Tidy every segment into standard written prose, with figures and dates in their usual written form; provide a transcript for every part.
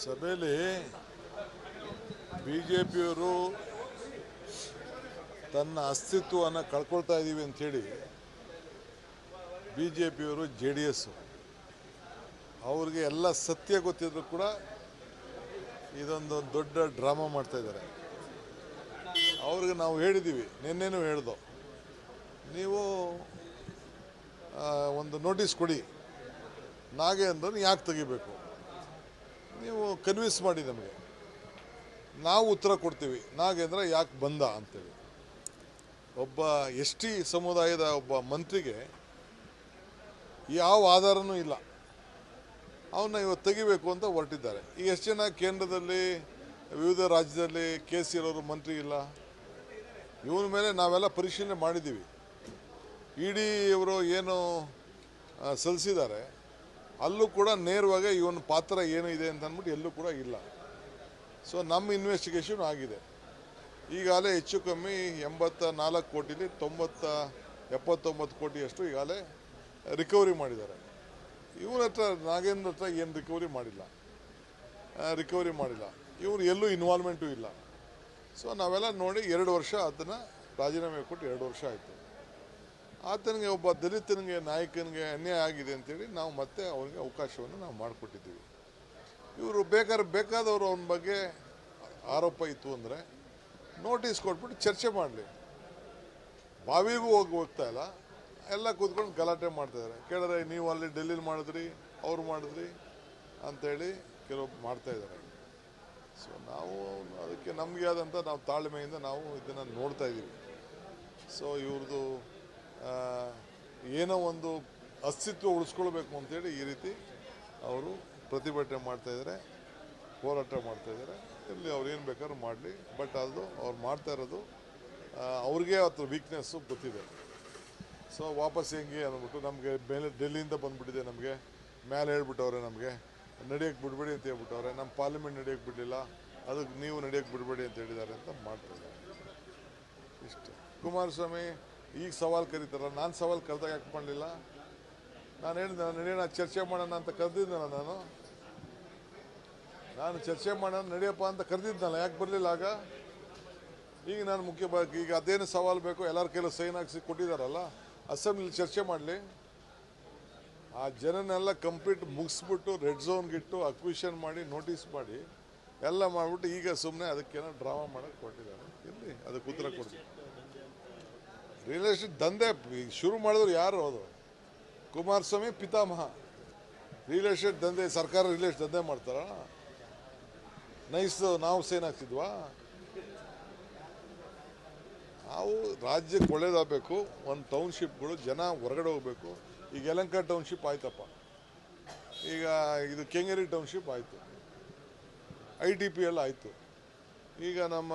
ಸಭೆಯಲ್ಲಿ ಬಿಜೆಪಿಯವರು ತನ್ನ ಅಸ್ತಿತ್ವವನ್ನು ಕಳ್ಕೊಳ್ತಾ ಇದ್ದೀವಿ ಅಂಥೇಳಿ ಬಿಜೆಪಿಯವರು JDS ಅವ್ರಿಗೆ ಎಲ್ಲ ಸತ್ಯ ಗೊತ್ತಿದ್ರು ಕೂಡ ಇದೊಂದು ದೊಡ್ಡ ಡ್ರಾಮಾ ಮಾಡ್ತಾ ಇದ್ದಾರೆ. ಅವ್ರಿಗೆ ನಾವು ಹೇಳಿದ್ದೀವಿ, ನಿನ್ನೆನೂ ಹೇಳ್ದೋ, ನೀವು ಒಂದು ನೋಟಿಸ್ ಕೊಡಿ, ನಾಗೇಂದ್ರನ ಯಾಕೆ ತೆಗಿಬೇಕು, ನೀವು ಕನ್ವಿನ್ಸ್ ಮಾಡಿ ನಮಗೆ, ನಾವು ಉತ್ತರ ಕೊಡ್ತೀವಿ ನಾಗೇಂದ್ರ ಯಾಕೆ ಬಂದ ಅಂತೇಳಿ. ಒಬ್ಬ ST ಸಮುದಾಯದ ಒಬ್ಬ ಮಂತ್ರಿಗೆ ಯಾವ ಆಧಾರನೂ ಇಲ್ಲ, ಅವನ್ನ ಇವತ್ತು ತೆಗಿಬೇಕು ಅಂತ ಹೊರಟಿದ್ದಾರೆ. ಈಗ ಎಷ್ಟು ಜನ ಕೇಂದ್ರದಲ್ಲಿ ವಿವಿಧ ರಾಜ್ಯದಲ್ಲಿ ಕೇಸ್ ಇರೋರು ಮಂತ್ರಿ ಇಲ್ಲ, ಇವನ ಮೇಲೆ ನಾವೆಲ್ಲ ಪರಿಶೀಲನೆ ಮಾಡಿದ್ದೀವಿ. ED ಇವರು ಏನು ಸಲ್ಲಿಸಿದ್ದಾರೆ ಅಲ್ಲೂ ಕೂಡ ನೇರವಾಗಿ ಇವನ ಪಾತ್ರ ಏನು ಇದೆ ಅಂತ ಅಂದ್ಬಿಟ್ಟು ಎಲ್ಲೂ ಕೂಡ ಇಲ್ಲ. ಸೊ ನಮ್ಮ ಇನ್ವೆಸ್ಟಿಗೇಷನ್ ಆಗಿದೆ. ಈಗಾಗಲೇ ಹೆಚ್ಚು ಕಮ್ಮಿ 84 ಕೋಟಿಲಿ 79 ಕೋಟಿಯಷ್ಟು ಈಗಾಗಲೇ ರಿಕವರಿ ಮಾಡಿದ್ದಾರೆ. ಇವನ ಹತ್ರ ನಾಗೇಂದ್ರ ಹತ್ರ ಏನು ರಿಕವರಿ ಮಾಡಿಲ್ಲ. ಇವರು ಎಲ್ಲೂ ಇನ್ವಾಲ್ವ್ಮೆಂಟು ಇಲ್ಲ. ಸೊ ನಾವೆಲ್ಲ ನೋಡಿ 2 ವರ್ಷ ಅದನ್ನು ರಾಜೀನಾಮೆ ಕೊಟ್ಟು 2 ವರ್ಷ ಆಯಿತು. ಆತನಿಗೆ ಒಬ್ಬ ದಲಿತನಿಗೆ ನಾಯಕನಿಗೆ ಅನ್ಯಾಯ ಆಗಿದೆ ಅಂತೇಳಿ ನಾವು ಮತ್ತೆ ಅವರಿಗೆ ಅವಕಾಶವನ್ನು ನಾವು ಮಾಡಿಕೊಟ್ಟಿದ್ದೀವಿ. ಇವರು ಬೇಕಾದವರು ಅವನ ಬಗ್ಗೆ ಆರೋಪ ಇತ್ತು ಅಂದರೆ ನೋಟಿಸ್ ಕೊಟ್ಬಿಟ್ಟು ಚರ್ಚೆ ಮಾಡಲಿ. ಬಾವಿಗೂ ಹೋಗ್ತಾ ಇಲ್ಲ, ಎಲ್ಲ ಕೂತ್ಕೊಂಡು ಗಲಾಟೆ ಮಾಡ್ತಾಯಿದ್ದಾರೆ. ಕೇಳಿದ್ರೆ ನೀವು ಅಲ್ಲಿ ಡೆಲ್ಲಿಲಿ ಮಾಡಿದ್ರಿ, ಅವ್ರು ಮಾಡಿದ್ರಿ ಅಂಥೇಳಿ ಕೆಲವೊಬ್ಬರು ಮಾಡ್ತಾಯಿದ್ದಾರೆ. ಸೊ ನಾವು ಅದಕ್ಕೆ ನಮಗೆ ಆದಂಥ ನಾವು ತಾಳ್ಮೆಯಿಂದ ನಾವು ಇದನ್ನು ನೋಡ್ತಾ ಇದ್ದೀವಿ. ಸೊ ಇವ್ರದ್ದು ಏನೋ ಒಂದು ಅಸ್ತಿತ್ವ ಉಳಿಸ್ಕೊಳ್ಬೇಕು ಅಂತೇಳಿ ಈ ರೀತಿ ಅವರು ಪ್ರತಿಭಟನೆ ಮಾಡ್ತಾಯಿದ್ದಾರೆ, ಹೋರಾಟ ಮಾಡ್ತಾಯಿದ್ದಾರೆ. ಇಲ್ಲಿ ಅವ್ರು ಏನು ಬೇಕಾದ್ರೂ ಮಾಡಲಿ, ಬಟ್ ಅದು ಅವ್ರು ಮಾಡ್ತಾ ಇರೋದು ಅವ್ರಿಗೆ ಅದ್ರ ವೀಕ್ನೆಸ್ಸು ಗೊತ್ತಿದೆ. ಸೊ ವಾಪಸ್ ಹೆಂಗೆ ಅಂದ್ಬಿಟ್ಟು ನಮಗೆ ಮೇಲೆ ಡೆಲ್ಲಿಯಿಂದ ಬಂದುಬಿಟ್ಟಿದೆ, ನಮಗೆ ಮೇಲೆ ಹೇಳ್ಬಿಟ್ಟವ್ರೆ, ನಮಗೆ ನಡೆಯೋಕ್ಕೆ ಬಿಡಬೇಡಿ ಅಂತ ಹೇಳ್ಬಿಟ್ಟವ್ರೆ, ನಮ್ಮ ಪಾರ್ಲಿಮೆಂಟ್ ನಡೆಯೋಕ್ಕೆ ಬಿಡಲಿಲ್ಲ, ಅದಕ್ಕೆ ನೀವು ನಡೆಯೋಕ್ಕೆ ಬಿಡಬೇಡಿ ಅಂತ ಹೇಳಿದ್ದಾರೆ ಅಂತ ಮಾಡ್ತಾರೆ. ಇಷ್ಟು ಕುಮಾರಸ್ವಾಮಿ ಈಗ ಸವಾಲು ಕರೀತಾರ, ನಾನು ಸವಾಲು ಕರೆದಾಗ ಯಾಕೆ ಮಾಡಲಿಲ್ಲ? ನಾನು ಹೇಳಿದೆ ನಡೆಯೋಣ ಚರ್ಚೆ ಮಾಡೋಣ ಅಂತ ಕರೆದಿದ್ದನಲ್ಲ, ನಾನು ಚರ್ಚೆ ಮಾಡೋಣ ನಡೆಯಪ್ಪ ಅಂತ ಕರೆದಿದ್ದನಲ್ಲ, ಯಾಕೆ ಬರಲಿಲ್ಲ ಆಗ? ಈಗ ನಾನು ಈಗ ಅದೇನು ಸವಾಲು ಬೇಕು, ಎಲ್ಲರ ಕೈಲೂ ಸೈನ್ ಹಾಕಿಸಿ ಕೊಟ್ಟಿದ್ದಾರಲ್ಲ, ಅಸೆಂಬ್ಲಿ ಚರ್ಚೆ ಮಾಡಲಿ. ಆ ಜನನೆಲ್ಲ ಕಂಪ್ಲೀಟ್ ಮುಗಿಸ್ಬಿಟ್ಟು ರೆಡ್ ಝೋನ್ಗಿಟ್ಟು ಅಕ್ವಿಷನ್ ಮಾಡಿ ನೋಟಿಸ್ ಮಾಡಿ ಎಲ್ಲ ಮಾಡಿಬಿಟ್ಟು ಈಗ ಸುಮ್ಮನೆ ಅದಕ್ಕೇನೋ ಡ್ರಾಮಾ ಮಾಡೋಕ್ಕೆ ಕೊಟ್ಟಿದ್ದಾರೆ. ಇರಲಿ, ಅದಕ್ಕೆ ಉತ್ತರ ಕೊಡ್ತೀವಿ. ರಿಯಲ್ ಎಸ್ಟೇಟ್ ದಂಧೆ ಶುರು ಮಾಡಿದ್ರು ಯಾರು? ಅದು ಕುಮಾರಸ್ವಾಮಿ ಪಿತಾಮಹ. ರಿಯಲ್ ಎಸ್ಟೇಟ್ ದಂಧೆ, ಸರ್ಕಾರ ರಿಯಲ್ ಎಸ್ಟೇಟ್ ದಂಧೆ ಮಾಡ್ತಾರ? ನೈಸ್ ನಾವು ಸೇನ್ ಹಾಕ್ತಿದ್ವಾ? ನಾವು ರಾಜ್ಯಕ್ಕೆ ಒಳ್ಳೇದಾಗಬೇಕು, ಒಂದು ಟೌನ್ಶಿಪ್ಗಳು ಜನ ಹೊರಗಡೆ ಹೋಗಬೇಕು. ಈಗ ಯಲಹಂಕ ಟೌನ್ಶಿಪ್ ಆಯ್ತಪ್ಪ, ಈಗ ಇದು ಕೆಂಗೇರಿ ಟೌನ್ಶಿಪ್ ಆಯಿತು, ITPL ಆಯಿತು, ಈಗ ನಮ್ಮ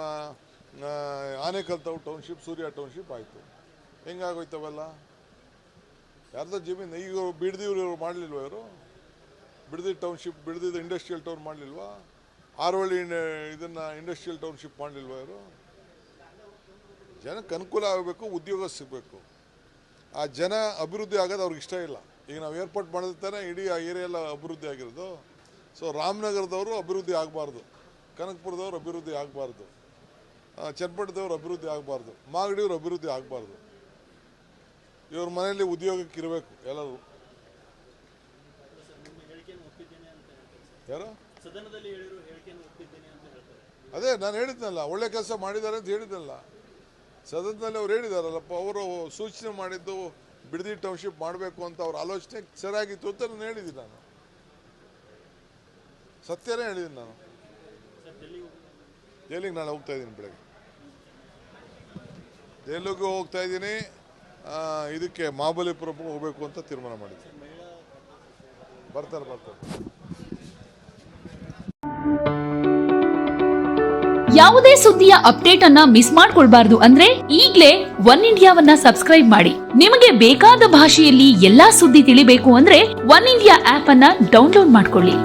ಆನೇಕಲ್ ಟೌನ್ಶಿಪ್, ಸೂರ್ಯ ಟೌನ್ಶಿಪ್ ಆಯಿತು. ಹೆಂಗಾಗೋಯ್ತವೆಲ್ಲ? ಯಾರ್ದೋ ಜಮೀನು. ಈಗ ಬಿಡದಿವ್ರು ಮಾಡಲಿಲ್ವ? ಇವರು ಬಿಡದಿ ಟೌನ್ಶಿಪ್, ಬಿಡದಿದ್ದು ಇಂಡಸ್ಟ್ರಿಯಲ್ ಟೌನ್ ಮಾಡಲಿಲ್ವಾ? ಆರೋಳಿ ಇದನ್ನು ಇಂಡಸ್ಟ್ರಿಯಲ್ ಟೌನ್ಶಿಪ್ ಮಾಡಲಿಲ್ವ ಇವರು? ಜನಕ್ಕೆ ಅನುಕೂಲ ಆಗಬೇಕು, ಉದ್ಯೋಗ ಸಿಗಬೇಕು. ಆ ಜನ ಅಭಿವೃದ್ಧಿ ಆಗೋದು ಅವ್ರಿಗೆ ಇಷ್ಟ ಇಲ್ಲ. ಈಗ ನಾವು ಏರ್ಪೋರ್ಟ್ ಮಾಡಿರ್ತಾನೆ ಇಡೀ ಆ ಏರಿಯಾ ಎಲ್ಲ ಅಭಿವೃದ್ಧಿ ಆಗಿರೋದು. ಸೊ ರಾಮನಗರದವರು ಅಭಿವೃದ್ಧಿ ಆಗಬಾರ್ದು, ಕನಕಪುರದವ್ರು ಅಭಿವೃದ್ಧಿ ಆಗಬಾರ್ದು, ಚನ್ನಪಟ್ಟಣದವ್ರು ಅಭಿವೃದ್ಧಿ ಆಗಬಾರ್ದು, ಮಾಗಡಿಯವ್ರು ಅಭಿವೃದ್ಧಿ ಆಗಬಾರ್ದು. ಇವ್ರ ಮನೆಯಲ್ಲಿ ಉದ್ಯೋಗಕ್ಕೆ ಇರಬೇಕು ಎಲ್ಲರೂ. ಯಾರು? ಅದೇ ನಾನು ಹೇಳಿದ್ನಲ್ಲ, ಒಳ್ಳೆ ಕೆಲಸ ಮಾಡಿದ್ದಾರೆ ಅಂತ ಹೇಳಿದ್ನಲ್ಲ ಸದನದಲ್ಲಿ. ಅವ್ರು ಹೇಳಿದಾರಲ್ಲಪ್ಪ, ಅವರು ಸೂಚನೆ ಮಾಡಿದ್ದು ಬಿಡದಿ ಟೌನ್ಶಿಪ್ ಮಾಡಬೇಕು ಅಂತ ಅವ್ರ ಆಲೋಚನೆ ಸರಿಯಾಗಿತ್ತು ಅಂತ ನಾನು ಹೇಳಿದ್ದೀನಿ. ನಾನು ಸತ್ಯನೇ ಹೇಳಿದ್ದೀನಿ. ನಾನು ದೆಹಲಿಗೆ ನಾಳೆ ಹೋಗ್ತಾ ಇದ್ದೀನಿ, ಬೆಳಗ್ಗೆ ದೆಹಲಿಗೂ ಹೋಗ್ತಾ ಇದ್ದೀನಿ. ಇದಕ್ಕೆ ಮಹಾಬಲಿಪುರಕ್ಕೆ ಹೋಗಬೇಕು ಅಂತ ತೀರ್ಮಾನ ಮಾಡಿದ್ದೀನಿ. ಬರ್ತಾರೆ. ಯಾವುದೇ ಸುದ್ದಿಯ ಅಪ್ಡೇಟ್ ಅನ್ನ ಮಿಸ್ ಮಾಡ್ಕೊಳ್ಬಾರ್ದು ಅಂದ್ರೆ ಈಗ್ಲೇ ಒನ್ ಇಂಡಿಯಾವನ್ನ ಸಬ್ಸ್ಕ್ರೈಬ್ ಮಾಡಿ. ನಿಮಗೆ ಬೇಕಾದ ಭಾಷೆಯಲ್ಲಿ ಎಲ್ಲಾ ಸುದ್ದಿ ತಿಳಿಬೇಕು ಅಂದ್ರೆ ಒನ್ ಇಂಡಿಯಾ ಆಪ್ ಅನ್ನ ಡೌನ್ಲೋಡ್ ಮಾಡ್ಕೊಳ್ಳಿ.